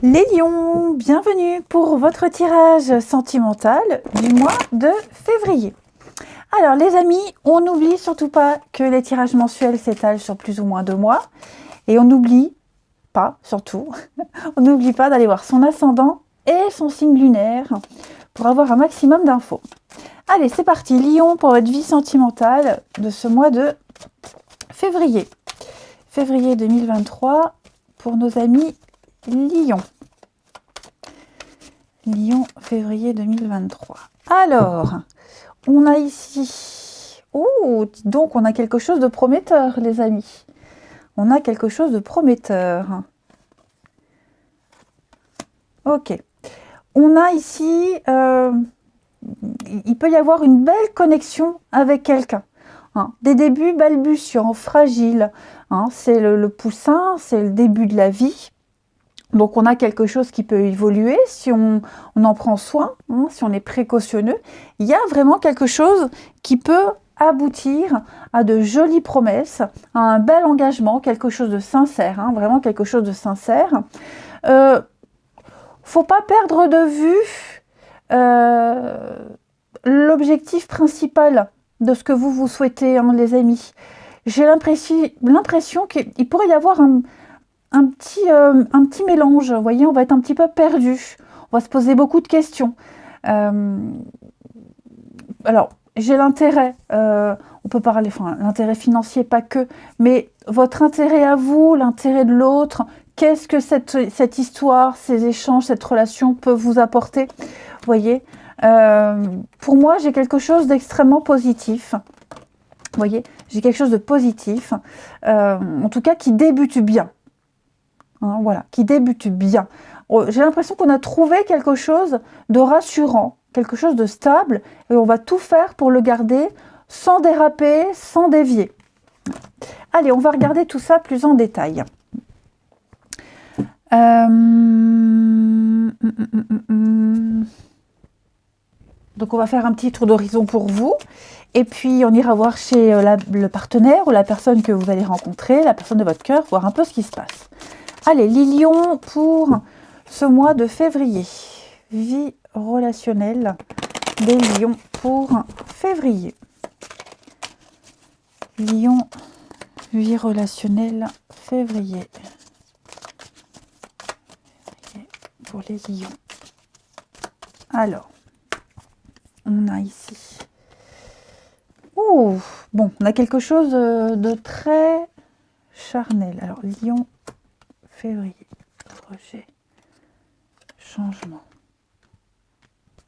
Les lions, bienvenue pour votre tirage sentimental du mois de février. Alors les amis, on n'oublie surtout pas que les tirages mensuels s'étalent sur plus ou moins 2 mois. Et on n'oublie pas, surtout, on n'oublie pas d'aller voir son ascendant et son signe lunaire pour avoir un maximum d'infos. Allez, c'est parti, Lion pour votre vie sentimentale de ce mois de février. Février 2023 pour nos amis Lion. Lion, février 2023. Alors, on a ici... Oh, donc on a quelque chose de prometteur, les amis. On a quelque chose de prometteur. Ok. On a ici... il peut y avoir une belle connexion avec quelqu'un. Hein. Des débuts balbutiants, fragiles. Hein. C'est le poussin, c'est le début de la vie. Donc on a quelque chose qui peut évoluer si on en prend soin, hein, si on est précautionneux. Il y a vraiment quelque chose qui peut aboutir à de jolies promesses, à un bel engagement, quelque chose de sincère, hein, vraiment quelque chose de sincère. Faut pas perdre de vue l'objectif principal de ce que vous souhaitez, hein, les amis. J'ai l'impression qu'il pourrait y avoir un petit mélange, vous voyez, on va être un petit peu perdu, on va se poser beaucoup de questions. Alors, j'ai l'intérêt, on peut parler, enfin, l'intérêt financier, pas que, mais votre intérêt à vous, l'intérêt de l'autre, qu'est-ce que cette histoire, ces échanges, cette relation peut vous apporter, vous voyez. Pour moi, j'ai quelque chose d'extrêmement positif. Vous voyez, j'ai quelque chose de positif, en tout cas qui débute bien. Hein, voilà, qui débute bien. J'ai l'impression qu'on a trouvé quelque chose de rassurant, quelque chose de stable, et on va tout faire pour le garder sans déraper, sans dévier. Allez, on va regarder tout ça plus en détail. Donc on va faire un petit tour d'horizon pour vous, et puis on ira voir chez le partenaire ou la personne que vous allez rencontrer, la personne de votre cœur, voir un peu ce qui se passe. Allez, les lions pour ce mois de février. Vie relationnelle des lions pour février. Lion, vie relationnelle, février. Pour les lions. Alors, on a ici... Ouh, bon, on a quelque chose de très charnel. Alors, lion, février, projet, changement.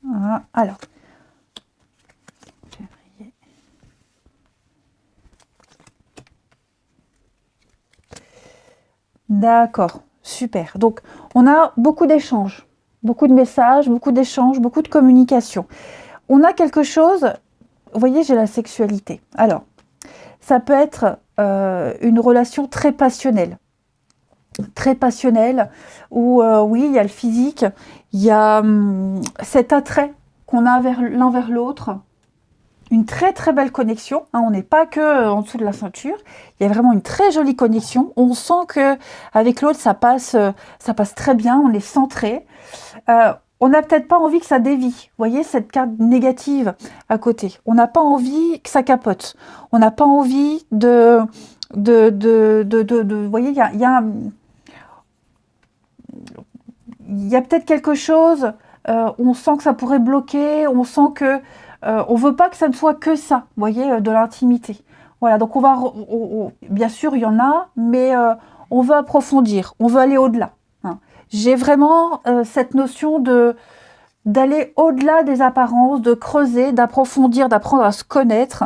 Ah, alors, février. D'accord, super. Donc, on a beaucoup d'échanges, beaucoup de messages, beaucoup d'échanges, beaucoup de communication. On a quelque chose, vous voyez, j'ai la sexualité. Alors, ça peut être une relation très passionnelle. Très passionnelle, où oui, il y a le physique, il y a cet attrait qu'on a l'un vers l'autre, une très très belle connexion, hein, on n'est pas que en dessous de la ceinture, il y a vraiment une très jolie connexion, on sent que avec l'autre ça passe très bien, on est centré, on n'a peut-être pas envie que ça dévie, vous voyez cette carte négative à côté, on n'a pas envie que ça capote, on n'a pas envie vous voyez, il y a peut-être quelque chose, on sent que ça pourrait bloquer, on sent que on veut pas que ça ne soit que ça, vous voyez, de l'intimité. Voilà, donc on va, bien sûr, il y en a, mais on veut approfondir, on veut aller au-delà. Hein. J'ai vraiment cette notion d'aller au-delà des apparences, de creuser, d'approfondir, d'apprendre à se connaître.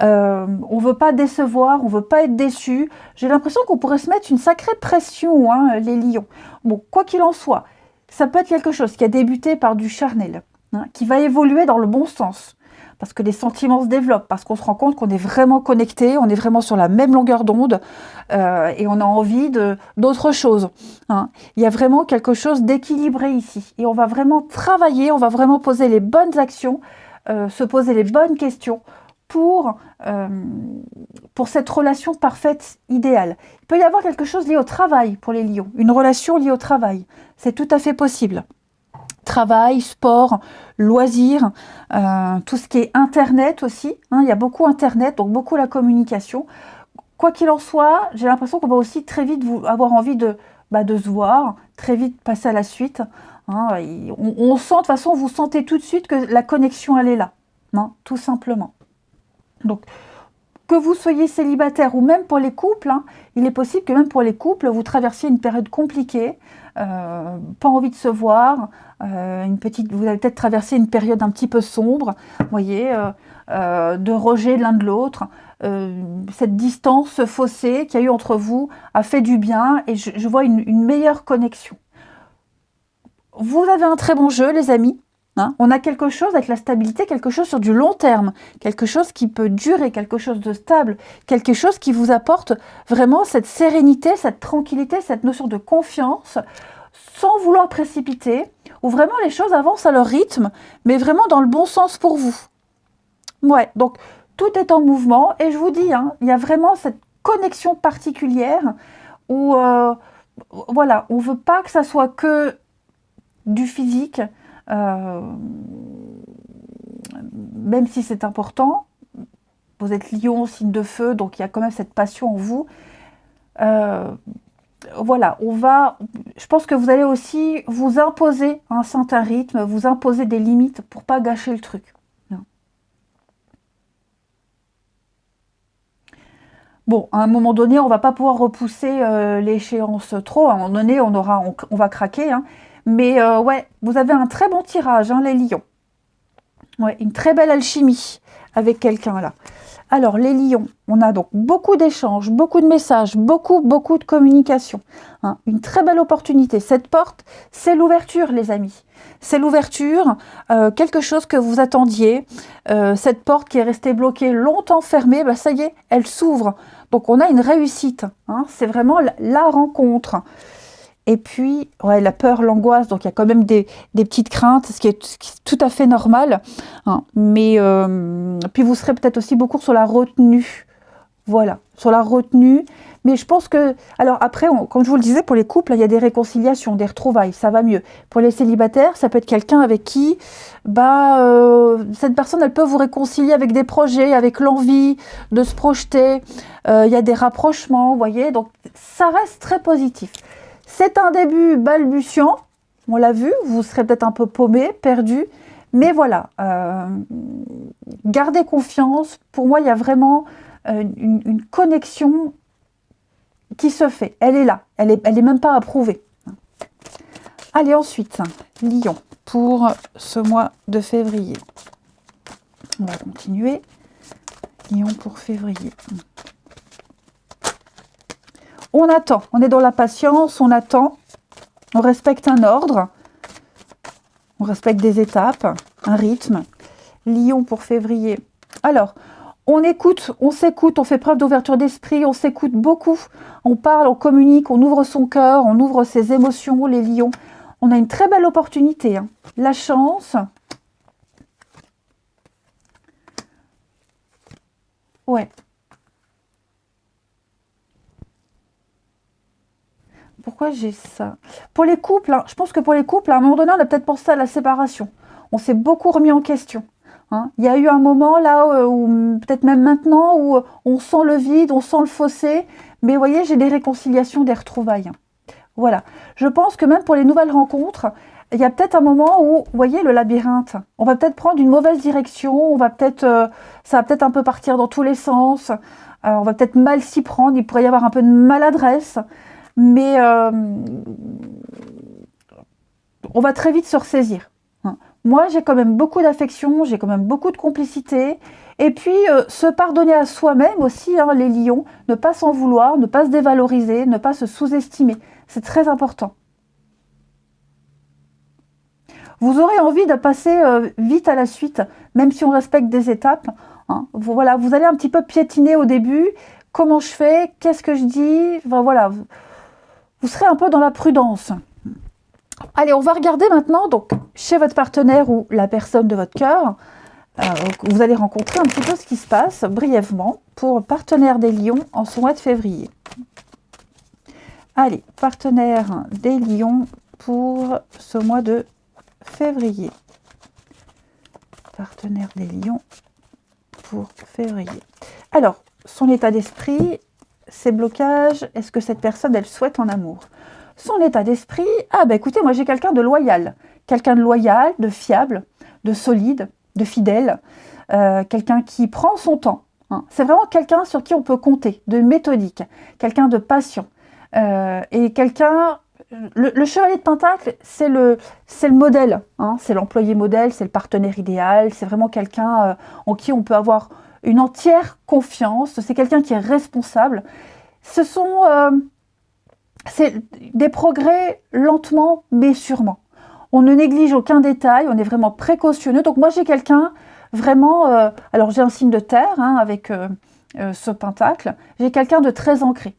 On veut pas décevoir, on veut pas être déçu. J'ai l'impression qu'on pourrait se mettre une sacrée pression, hein, les lions. Bon, quoi qu'il en soit, ça peut être quelque chose qui a débuté par du charnel, hein, qui va évoluer dans le bon sens. Parce que les sentiments se développent, parce qu'on se rend compte qu'on est vraiment connecté, on est vraiment sur la même longueur d'onde, et on a envie d'autre chose. Hein. Il y a vraiment quelque chose d'équilibré ici. Et on va vraiment travailler, on va vraiment poser les bonnes actions, se poser les bonnes questions pour cette relation parfaite, idéale. Il peut y avoir quelque chose lié au travail pour les lions, une relation liée au travail. C'est tout à fait possible. Travail, sport, loisirs, tout ce qui est Internet aussi. Hein, il y a beaucoup Internet, donc beaucoup la communication. Quoi qu'il en soit, j'ai l'impression qu'on va aussi très vite avoir envie de se voir, très vite passer à la suite. Hein, on sent, de toute façon, vous sentez tout de suite que la connexion, elle est là. Hein, tout simplement. Donc, que vous soyez célibataire ou même pour les couples, hein, il est possible que même pour les couples, vous traversiez une période compliquée, pas envie de se voir, vous avez peut-être traversé une période un petit peu sombre, vous voyez, de rejet l'un de l'autre. Cette distance, ce fossé qu'il y a eu entre vous a fait du bien et je vois une meilleure connexion. Vous avez un très bon jeu, les amis. Hein, on a quelque chose avec la stabilité, quelque chose sur du long terme, quelque chose qui peut durer, quelque chose de stable, quelque chose qui vous apporte vraiment cette sérénité, cette tranquillité, cette notion de confiance, sans vouloir précipiter, où vraiment les choses avancent à leur rythme, mais vraiment dans le bon sens pour vous. Ouais, donc tout est en mouvement, et je vous dis, hein, il y a vraiment cette connexion particulière où, voilà, on ne veut pas que ça soit que du physique, même si c'est important. Vous êtes lion, signe de feu, donc il y a quand même cette passion en vous. Voilà, je pense que vous allez aussi vous imposer un certain rythme, vous imposer des limites pour pas gâcher le truc. Bon, à un moment donné, on va pas pouvoir repousser l'échéance trop. À un moment donné, on va craquer. Hein. Mais ouais, vous avez un très bon tirage, hein, les lions. Ouais, une très belle alchimie avec quelqu'un là. Alors, les lions, on a donc beaucoup d'échanges, beaucoup de messages, beaucoup de communication. Hein, une très belle opportunité. Cette porte, c'est l'ouverture, les amis. C'est l'ouverture, quelque chose que vous attendiez. Cette porte qui est restée bloquée, longtemps fermée, ça y est, elle s'ouvre. Donc, on a une réussite. Hein, c'est vraiment la rencontre. Et puis, ouais, la peur, l'angoisse, donc il y a quand même des petites craintes, ce qui est tout à fait normal. Hein. Mais puis vous serez peut-être aussi beaucoup sur la retenue. Voilà, sur la retenue. Mais je pense que... Alors après, comme je vous le disais, pour les couples, il y a des réconciliations, des retrouvailles, ça va mieux. Pour les célibataires, ça peut être quelqu'un avec qui, cette personne, elle peut vous réconcilier avec des projets, avec l'envie de se projeter. Il y a des rapprochements, vous voyez. Donc, ça reste très positif. C'est un début balbutiant, on l'a vu, vous serez peut-être un peu paumé, perdu, mais voilà, gardez confiance. Pour moi, il y a vraiment une connexion qui se fait, elle est là, elle est même pas approuvée. Allez, ensuite, Lion, pour ce mois de février. On va continuer. Lion pour février. On attend, on est dans la patience, on attend, on respecte un ordre, on respecte des étapes, un rythme. Lion pour février. Alors, on écoute, on s'écoute, on fait preuve d'ouverture d'esprit, on s'écoute beaucoup, on parle, on communique, on ouvre son cœur, on ouvre ses émotions, les lions. On a une très belle opportunité. Hein. La chance. Ouais. Pourquoi j'ai ça? Pour les couples, hein, je pense que pour les couples, à un moment donné, on a peut-être pensé à la séparation. On s'est beaucoup remis en question. Hein. Il y a eu un moment là, où peut-être même maintenant, où on sent le vide, on sent le fossé. Mais vous voyez, j'ai des réconciliations, des retrouvailles. Voilà. Je pense que même pour les nouvelles rencontres, il y a peut-être un moment où, vous voyez, le labyrinthe, on va peut-être prendre une mauvaise direction, ça va peut-être un peu partir dans tous les sens, on va peut-être mal s'y prendre, il pourrait y avoir un peu de maladresse. Mais on va très vite se ressaisir. Hein. Moi, j'ai quand même beaucoup d'affection, j'ai quand même beaucoup de complicité. Et puis, se pardonner à soi-même aussi, hein, les lions, ne pas s'en vouloir, ne pas se dévaloriser, ne pas se sous-estimer. C'est très important. Vous aurez envie de passer vite à la suite, même si on respecte des étapes. Hein. Voilà, vous allez un petit peu piétiner au début. Comment je fais? Qu'est-ce que je dis? Enfin, voilà. Vous serez un peu dans la prudence. Allez, on va regarder maintenant, donc, chez votre partenaire ou la personne de votre cœur, vous allez rencontrer un petit peu ce qui se passe brièvement pour partenaire des lions en ce mois de février. Allez, partenaire des lions pour ce mois de février. Partenaire des lions pour février. Alors, son état d'esprit, ses blocages, est-ce que cette personne, elle souhaite en amour? Son état d'esprit, ah ben écoutez, moi j'ai quelqu'un de loyal, de fiable, de solide, de fidèle, quelqu'un qui prend son temps. Hein. C'est vraiment quelqu'un sur qui on peut compter, de méthodique, quelqu'un de patient. Et quelqu'un, le chevalier de Pentacle, c'est le modèle, hein, c'est l'employé modèle, c'est le partenaire idéal, c'est vraiment quelqu'un en qui on peut avoir une entière confiance, c'est quelqu'un qui est responsable. C'est des progrès lentement mais sûrement. On ne néglige aucun détail, on est vraiment précautionneux. Donc moi j'ai quelqu'un vraiment, alors j'ai un signe de terre hein, avec ce pentacle, j'ai quelqu'un de très ancré,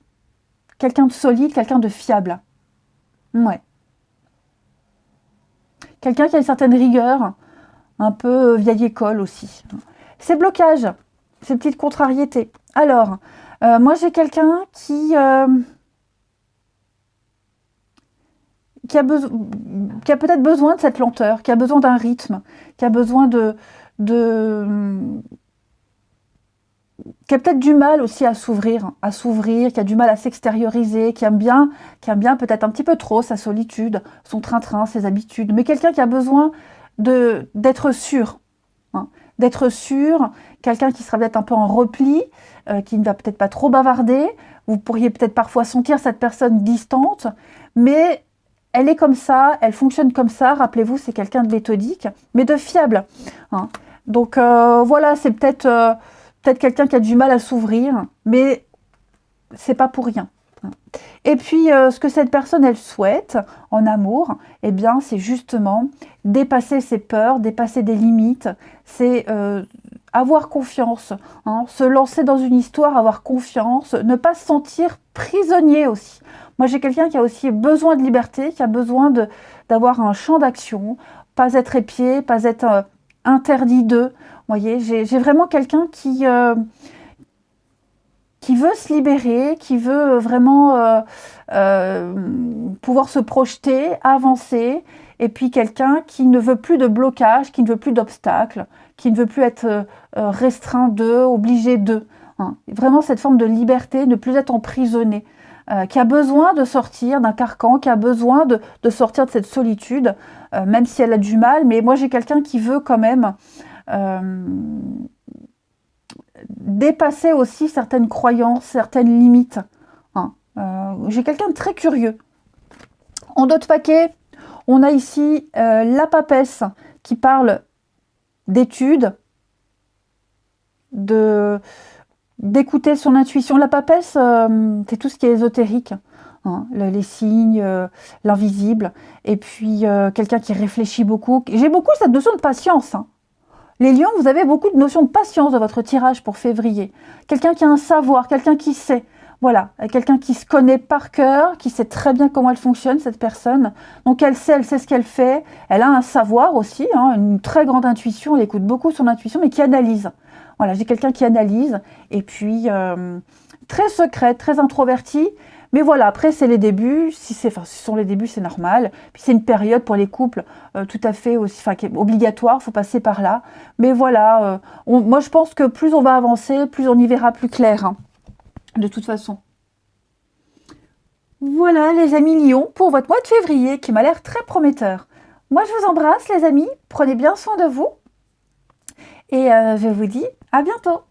quelqu'un de solide, quelqu'un de fiable. Ouais. Quelqu'un qui a une certaine rigueur, un peu vieille école aussi. Ces blocages, ces petites contrariétés. Alors, moi j'ai quelqu'un qui a peut-être besoin de cette lenteur, qui a besoin d'un rythme, qui a besoin qui a peut-être du mal aussi à s'ouvrir, qui a du mal à s'extérioriser, qui aime bien peut-être un petit peu trop sa solitude, son train-train, ses habitudes, mais quelqu'un qui a besoin d'être sûr, hein, d'être sûr, quelqu'un qui sera peut-être un peu en repli, qui ne va peut-être pas trop bavarder, vous pourriez peut-être parfois sentir cette personne distante, mais elle est comme ça, elle fonctionne comme ça, rappelez-vous, c'est quelqu'un de méthodique, mais de fiable. Hein. Donc voilà, c'est peut-être quelqu'un qui a du mal à s'ouvrir, mais c'est pas pour rien. Et puis, ce que cette personne, elle souhaite en amour, eh bien, c'est justement dépasser ses peurs, dépasser des limites, c'est avoir confiance, hein, se lancer dans une histoire, avoir confiance, ne pas se sentir prisonnier aussi. Moi, j'ai quelqu'un qui a aussi besoin de liberté, qui a besoin d'avoir un champ d'action, pas être épié, pas être interdit d'eux. Vous voyez, j'ai vraiment quelqu'un qui veut se libérer, qui veut vraiment pouvoir se projeter, avancer, et puis quelqu'un qui ne veut plus de blocage, qui ne veut plus d'obstacles, qui ne veut plus être restreint d'eux, obligé d'eux. Hein. Vraiment cette forme de liberté, ne plus être emprisonné, qui a besoin de sortir d'un carcan, qui a besoin de sortir de cette solitude, même si elle a du mal, mais moi j'ai quelqu'un qui veut quand même dépasser aussi certaines croyances, certaines limites. Hein. J'ai quelqu'un de très curieux. En d'autres paquets, on a ici la papesse qui parle d'études, d'écouter son intuition. La papesse, c'est tout ce qui est ésotérique. Hein, les signes, l'invisible. Et puis, quelqu'un qui réfléchit beaucoup. J'ai beaucoup cette notion de patience. Hein. Les lions, vous avez beaucoup de notions de patience dans votre tirage pour février. Quelqu'un qui a un savoir, quelqu'un qui sait. Voilà, quelqu'un qui se connaît par cœur, qui sait très bien comment elle fonctionne, cette personne. Donc elle sait ce qu'elle fait. Elle a un savoir aussi, hein, une très grande intuition. Elle écoute beaucoup son intuition, mais qui analyse. Voilà, j'ai quelqu'un qui analyse. Et puis, très secrète, très introvertie. Mais voilà, après, c'est les débuts. Si ce sont les débuts, c'est normal. Puis c'est une période pour les couples tout à fait aussi, qui est obligatoire, il faut passer par là. Mais voilà, moi je pense que plus on va avancer, plus on y verra plus clair, hein, de toute façon. Voilà les amis Lions, pour votre mois de février qui m'a l'air très prometteur. Moi je vous embrasse les amis, prenez bien soin de vous. Et je vous dis à bientôt.